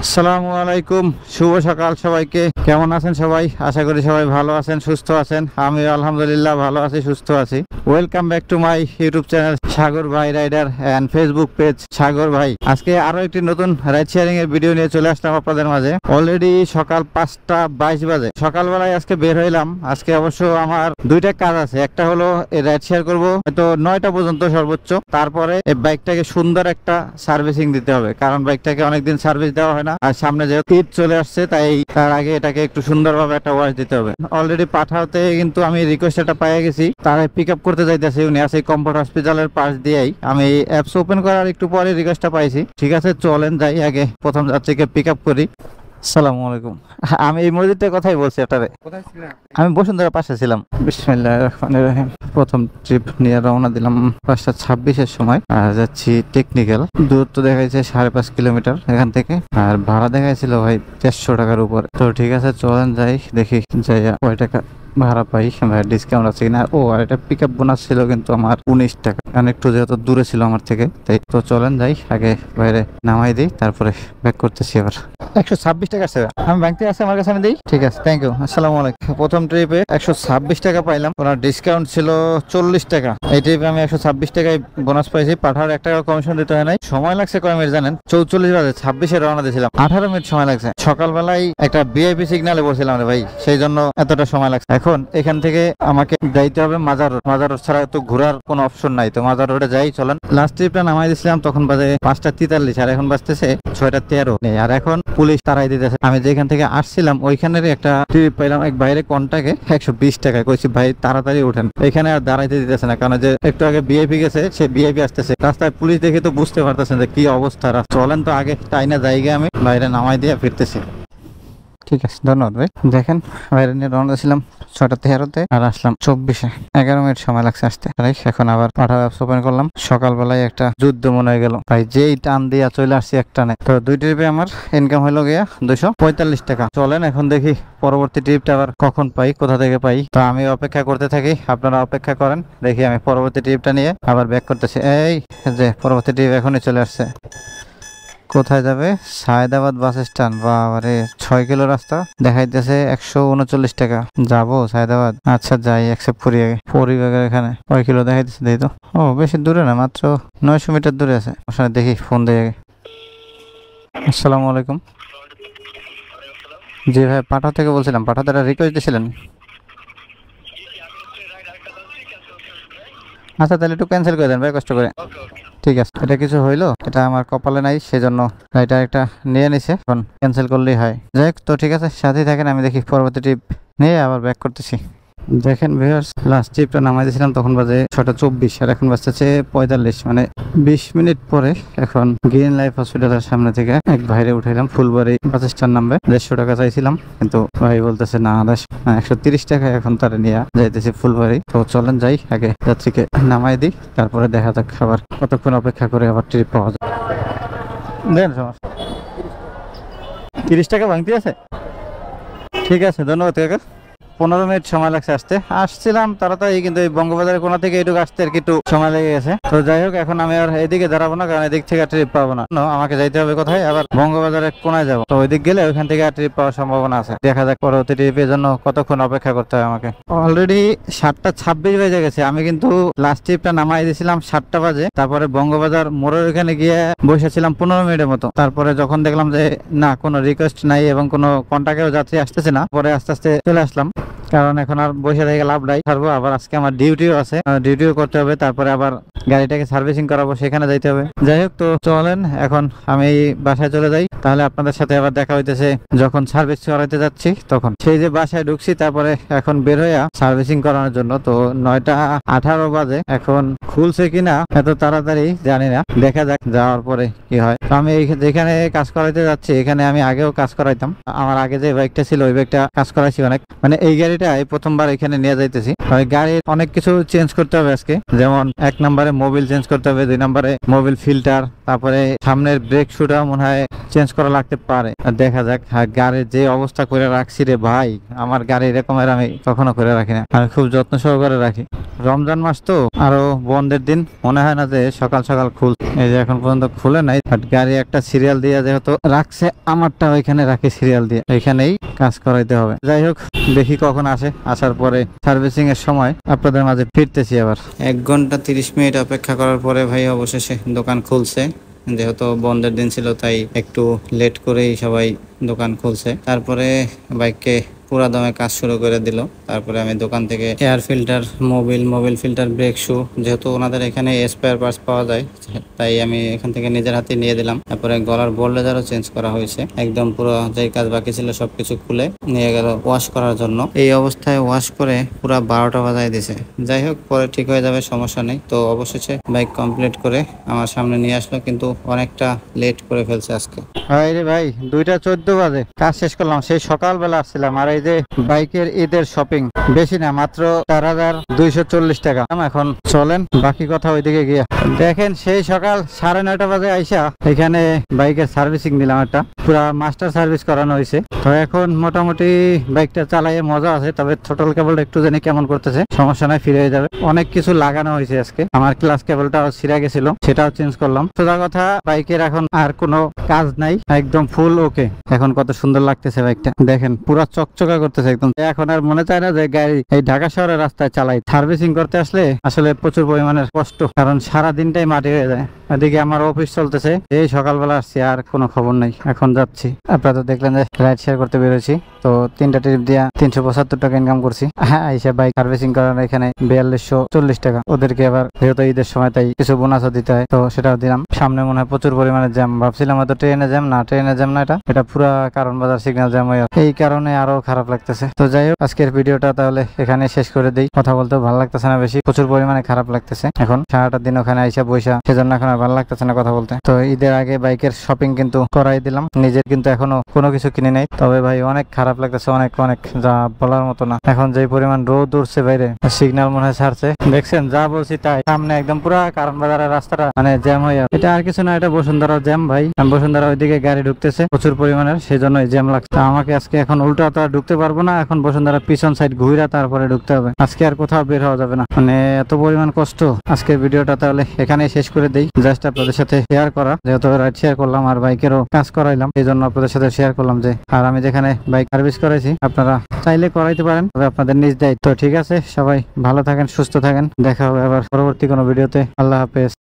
আসসালামু আলাইকুম, শুভ সকাল সবাইকে। কেমন আছেন সবাই? আশা করি সবাই ভালো আছেন, সুস্থ আছেন। আমি আলহামদুলিল্লাহ ভালো আছি, সুস্থ আছি। Welcome back to my YouTube channel Sagar Bhai rider and Facebook page Sagar Bhai. আজকে আরো একটি নতুন রাইড শেয়ারিং এর ভিডিও নিয়ে চলে আসলাম আপনাদের মাঝে। অলরেডি সকাল 5:22 বাজে। সকালবেলায় আজকে বের হইলাম। আজকে অবশ্য আমার দুইটা কাজ আছে। একটা হলো এই রাইড শেয়ার করবো হয়তো 9টা পর্যন্ত সর্বোচ্চ। তারপরে এই বাইকটাকে সুন্দর একটা সার্ভিসিং দিতে হবে, কারণ বাইকটাকে অনেকদিন সার্ভিস দেওয়া হয় না। আর সামনে যেহেতু ঈদ চলে আসছে, তাই তার আগে এটাকে একটু সুন্দরভাবে একটা ওয়াশ দিতে হবে। অলরেডি পাঠাতে কিন্তু আমি রিকোয়েস্ট একটা পেয়ে গেছি, তারা পিক আপ করতে যাইতেছে। উনি আছে কমফোর্ট হসপিটালের পাশ দিয়েই। আমি অ্যাপস ওপেন করার একটু পরে রিকোয়েস্টটা পাইছি। ঠিক আছে, চলেন যাই, আগে প্রথম যাত্রীকে পিক আপ করি। আসসালামু আলাইকুম। আমি এই মসজিদটার কথাই বলছি আপনারে। আমি বসুন্ধরা পাশে ছিলাম। বিসমিল্লাহির রহমানির রহিম। প্রথম ট্রিপ নিয়ে রওনা দিলাম 5:26-এর সময়। আর যাচ্ছি টেকনিক্যাল। দূরত্ব দেখাইছে 5.5 কিলোমিটার এখান থেকে। আর ভাড়া দেখাইছিল ভাই 150 টাকার উপর। তো ঠিক আছে, চলেন যাই, দেখি যাই কয় টাকা ভাড়া পাই, ডিসকাউন্ট আছে কিনা। ও আর এটা পিক আপ বোনাস ছিল কিন্তু আমার 19 টাকা, কারণ একটু যেহেতু দূরে ছিল আমার থেকে। তাই তো চলেন যাই, আগে বাইরে নামাই দিই, তারপরে ব্যাক করতেছি। আবার 126 টাকা আছে, আমি ব্যাংকে আছে আমার কাছে, আমি দিই। ঠিক আছে, থ্যাংক ইউ। আসসালামু আলাইকুম। প্রথম ট্রিপে 126 টাকা পাইলাম, ওনার ডিসকাউন্ট ছিল 40 টাকা। এই ট্রিপে আমি 126 টাকায় বোনাস পাইছি। পাঠার 1 টাকা কমিশন দিতে হয় নাই। সময় লাগছে কয় মিনিট জানেন? 44 বাজে, 26-এ রওনা দিয়েছিলাম, 18 মিনিট সময় লাগছে। সকালবেলায় একটা ভিআইপি সিগনালে বসছিলাম রে ভাই, সেই জন্য এতটা সময় লাগছে। এখন এখান থেকে আমাকে যাইতে হবে মাজার রোড। মাজার রোড ছাড়া তো ঘোরার কোনো অপশন নাই। তো মাজার রোডে যাই, চলেন। লাস্ট ট্রিপটা নামাই দিয়েছিলাম, তখন বাজে 5:43, আর এখন বাজতেছে 6:13। আর এখন পুলিশ তারাই দিতেছে। আমি যেখান থেকে আসছিলাম ওইখানের একটা ট্রিপ পাইলাম এক বাইরে কন্টাকে 120 টাকা। কইছি ভাই তাড়াতাড়ি উঠেন, এখানে আর দাঁড়াইতে দিতেছে না, কারণ যে একটু আগে ভিআইপি গেছে, সে ভিআইপি আসতেছে। রাস্তায় পুলিশ দেখে তো বুঝতে পারতেছেন যে কি অবস্থা। চলেন তো আগে টাইনা জায়গায় আমি বাইরে নামাই দিয়ে ফিরতেছি। ঠিক আছে, ধন্যবাদ ভাই। দেখেন, বাইরে নিয়ে রওনা ছিলাম 6:13-তে, আর আসলাম 24-এ। 11 মিনিট সময় লাগছে আসতে। এখন আবার পাঠার অ্যাপস ওপেন করলাম। সকালবেলায় একটা যুদ্ধ মনে হয়ে গেল ভাই, যেই টান দিয়া চলে আসছি এক টানে। তো দুই ট্রিপে আমার ইনকাম হলো গিয়া 245 টাকা। চলেন এখন দেখি পরবর্তী ট্রিপটা আবার কখন পাই, কোথা থেকে পাই। তো আমি অপেক্ষা করতে থাকি, আপনারা অপেক্ষা করেন। দেখি আমি পরবর্তী ট্রিপটা নিয়ে আবার ব্যাক করতেছি। এই যে পরবর্তী ট্রিপ এখনই চলে আসছে। কোথায় যাবে? Sayedabad bus stand. বাবারে, 6 কিলো রাস্তা দেখাইতেছে 139 টাকা। যাবো সায়দাবাদ? আচ্ছা যাই, অ্যাকসেপ্ট করি। আগে পরিবাগের এখানে কয় কিলো দেখাইতেছে দেখি তো। ও বেশি দূরে না, মাত্র 900 মিটার দূরে আছে। ওখানে দেখি, ফোন দিয়ে আগে। আসসালামু আলাইকুম। জি ভাই, পাঠা থেকে বলছিলাম। পাঠাতে একটা রিকোয়েস্ট দিয়েছিলেন। আচ্ছা তাহলে একটু ক্যান্সেল করে দেন ভাই, কষ্ট করে। ঠিক আছে, এটা কিছু হইলো, এটা আমার কপালে নাই, সেজন্য এটা একটা নিয়ে নিছে। এখন ক্যান্সেল করলেই হয়। যাই হোক, তো ঠিক আছে, সাথেই থাকেন। আমি দেখি পরবর্তী ট্রিপ নিয়ে আবার ব্যাক করতেছি। দেখেন ভিউয়ার্স, লাস্ট ট্রিপটা নামাই দিয়েছিলাম, তখন বাজে 6:24, আর এখন বাজতেছে 45, মানে 20 মিনিট পরে। এখন গ্রিন লাইফ হসপিটালের সামনে থেকে এক ভাইরে উঠাইলাম। ফুলবাড়ি বাস স্ট্যান্ড নামবে। 150 টাকা চাইছিলাম, কিন্তু ভাই বলতেছে না, 130 টাকা এখন তারা নিয়ে যাইতেছি ফুলবাড়ি। তো চলেন যাই, আগে যাত্রীকে নামাই দিই, তারপরে দেখা যাক আবার কতক্ষণ অপেক্ষা করে আবার ট্রিপ পাওয়া যায়। দেন সমস্যা, 30 টাকা ভাঙতি আছে। ঠিক আছে, ধন্যবাদ কাকা। 15 মিনিট সময় লাগছে আসতে। আসছিলাম তাড়াতাড়ি, কিন্তু এই বঙ্গবাজারের কোনা থেকে এটুকু আসতে আর কি একটু সময় লেগে গেছে। তো যাই হোক, এখন আমি আর এদিকে দাঁড়াবো না, কারণ এদিক থেকে ট্রিপ পাবো না। আমাকে যাইতে হবে কোথায়? আবার বঙ্গবাজারের কোনায় যাবো। তো ওইদিক গেলে ওইখান থেকে আর ট্রিপ পাওয়ার সম্ভাবনা আছে। দেখা যাক পরবর্তী ট্রিপের জন্য কতক্ষণ অপেক্ষা করতে হয় আমাকে। অলরেডি 7:26 বেজে গেছে। আমি কিন্তু লাস্ট ট্রিপটা নামাই দিয়েছিলাম 7টা বাজে। তারপরে বঙ্গবাজার মোড়ের ওখানে গিয়ে বসেছিলাম 15 মিনিটের মতো। তারপরে যখন দেখলাম যে না, কোনো রিকোয়েস্ট নাই এবং কোনো কন্টাক্টেও যাত্রী আসতেছে না, পরে আস্তে আস্তে চলে আসলাম, কারণ এখন আর বসে থেকে লাভ নাই। ছাড়বো, আবার আজকে আমার ডিউটিও আছে, ডিউটিও করতে হবে। তারপরে আবার গাড়িটাকে সার্ভিসিং করাবো, সেখানে যাইতে হবে। যাই হোক, তো চলেন এখন আমি বাসায় চলে যাই। তাহলে আপনাদের সাথে আবার দেখা হইতেছে যখন সার্ভিস করাইতে যাচ্ছি তখন। সেই যে বাসায় ঢুকছি, তারপরে এখন বের হইয়া সার্ভিসিং করানোর জন্য। তো 9:18 বাজে। এখন খুলছে কিনা এত তাড়াতাড়ি জানি না, দেখা যাক যাওয়ার পরে কি হয়। তো আমি যেখানে কাজ করাইতে যাচ্ছি, এখানে আমি আগেও কাজ করাইতাম। আমার আগে যে বাইকটা ছিল ওই বাইকটা কাজ করাইছি অনেক, মানে এই গাড়ি গাড়িটা এই প্রথমবার এখানে নিয়ে যাইতেছি। গাড়ির অনেক কিছু চেঞ্জ করতে হবে আজকে, যেমন 1 নম্বরে মোবিল চেঞ্জ করতে হবে, 2 নম্বরে মোবিল ফিল্টার, তারপরে সামনের ব্রেক শুটা মনে হয় চেঞ্জ করা লাগতে পারে। দেখা যাক। গাড়ির যে অবস্থা করে রাখছি রে ভাই, আমার গাড়ি এরকমের আমি কখনো করে রাখি না, আমি খুব যত্ন সহকারে রাখি। রমজান মাস তো, আরো বন্ধের দিন, মনে হয় না যে সকাল সকাল খুল, এই যে এখন পর্যন্ত খুলে নাই। বাট গাড়ি একটা সিরিয়াল দিয়ে যেহেতু রাখছে, আমারটা ওইখানে রাখি সিরিয়াল দিয়ে, এখানেই কাজ করাইতে হবে। যাই হোক, দেখি কখন আসে, আসার পরে সার্ভিসিং এর সময় আপনাদের মাঝে ফিরতেছি আবার। 1 ঘন্টা 30 মিনিট অপেক্ষা করার পরে ভাই অবশেষে দোকান খুলছে। যেহেতু বন্ধের দিন ছিল তাই একটু লেট করেই সবাই দোকান খুলছে। তারপরে বাইককে পুরা দমে কাজ শুরু করে দিল। তারপরে আমি দোকান থেকে air filter, Mobil filter, brake shoe, যেহেতু ওনাদের এখানে স্পেয়ার পার্টস পাওয়া যায় তাই আমি এখান থেকে নিজের হাতে নিয়ে দিলাম। তারপরে গলার বোল্ডারও চেঞ্জ করা হয়েছে, একদম পুরো যে কাজ বাকি ছিল সবকিছু খুলে নিয়ে গেল ওয়াশ করার জন্য। এই অবস্থায় ওয়াশ করে পুরা 12টা বাজায় দিছে। যাই হোক, পরে ঠিক হয়ে যাবে, সমস্যা নেই। তো অবশেষে বাইক কমপ্লিট করে আমার সামনে নিয়ে আসলো, কিন্তু অনেকটা লেট করে ফেলছে আজকে। ভাই রে ভাই, 2:14 বাজে কাজ শেষ করলাম। সেই সকালবেলা আসছিলাম। আর এই যে বাইকের ঈদের শপিং বেশি না, মাত্র 4,240 টাকা। এখন চলেন বাকি কথা ওইদিকে গিয়া। দেখেন, সেই সকাল 9:30 বাজে আইসা এখানে বাইকের সার্ভিসিং দিলাম, একটা পুরা মাস্টার সার্ভিস করানো হয়েছে। তো এখন মোটামুটি বাইকটা চালাইয়ে মজা আছে, তবে থ্রটল কেবলটা একটু জানি কেমন করতেছে, সমস্যা নাই, ফিরে যাবে। অনেক কিছু লাগানো হয়েছে আজকে। আমার ক্লাস কেবলটা ছিঁড়ে গেছিল, সেটাও চেঞ্জ করলাম। সোজা কথা, বাইকের এখন আর কোনো কাজ নাই, একদম ফুল ওকে। এখন কত সুন্দর লাগতেছে বাইকটা, দেখেন পুরা চকচকা করতেছে একদম। এখন আর মনে চায় না যে গাড়ি এই ঢাকা শহরের রাস্তায় চালাই। সার্ভিসিং করতে আসলে আসলে প্রচুর পরিমাণের কষ্ট, কারণ সারা দিনটাই মাটি হয়ে যায়। এদিকে আমার অফিস চলতেছে, এই সকালবেলা আসছি, আর কোনো খবর নাই, এখন যাচ্ছি। আপনারা তো দেখলেন যে রাইড শেয়ার করতে বেরোছি, তো 3টা ট্রিপ দিয়া 375 টাকা ইনকাম করছি। হ্যাঁ, এসে বাইক সার্ভিসিং করার এখানে 4240 টাকা। ওদেরকে আবার যেহেতু ঈদের সময় তাই কিছু বোনাসও দিতে হয়, তো সেটাও দিলাম। সামনে মনে হয় প্রচুর পরিমাণে জ্যাম, ভাবছিলাম হয়তো ট্রেনে জ্যাম না, এটা পুরা কারণ বাজার সিগন্যাল জ্যাম হয়ে, এই কারণে আরো খারাপ লাগতেছে। তো যাই হোক, আজকের ভিডিওটা তাহলে এখানে শেষ করে দিই। কথা বলতে ভালো লাগতেছে না বেশি, প্রচুর পরিমাণে খারাপ লাগতেছে। এখন সারাটা দিন ওখানে আইসা বইসা, সেজন্য এখন আর ভালো লাগতেছে না কথা বলতে। তো ঈদের আগে বাইকের শপিং কিন্তু করাই দিলাম, নিজের কিন্তু এখনো কোনো কিছু কিনে নেই। তবে ভাই অনেক খারাপ লাগতেছে, অনেক অনেক, যা বলার মতো না। এখন যে পরিমাণ রোদ উঠছে বাইরে, সিগন্যাল মনে হয় ছাড়ছে, দেখছেন, যা বলছি তাই। সামনে একদম পুরা কারণ বাজারের রাস্তাটা মানে জ্যাম হয়ে, এটা আর কিছু না, এটা বসুন্ধরা জ্যাম ভাই। বসুন্ধরা ওইদিকে গাড়ি ঢুকতেছে প্রচুর পরিমাণের, সেই জন্য জ্যাম লাগছে। আমাকে আজকে এখন উল্টা তো আর ঢুকতে পারবো না, এখন বসুন্ধরা পিছন সাইড ঘুরে তারপরে ঢুকতে হবে। আজকে আর কোথাও বের হওয়া যাবে না, মানে এত পরিমাণ কষ্ট। আজকের ভিডিওটা তাহলে এখানে শেষ করে দেই, জাস্ট আপনাদের সাথে শেয়ার করা, যেহেতু রাইড শেয়ার করলাম আর বাইকেরও কাজ করাইলাম, এই জন্য আপনাদের সাথে শেয়ার করলাম যে, আর আমি যেখানে বাইক সার্ভিস করাইছি আপনারা চাইলে করাইতে পারেন, তবে আপনাদের নিজ দায়িত্ব। ঠিক আছে, সবাই ভালো থাকেন, সুস্থ থাকেন, দেখা হবে আবার পরবর্তী কোনো ভিডিওতে। আল্লাহ হাফেজ।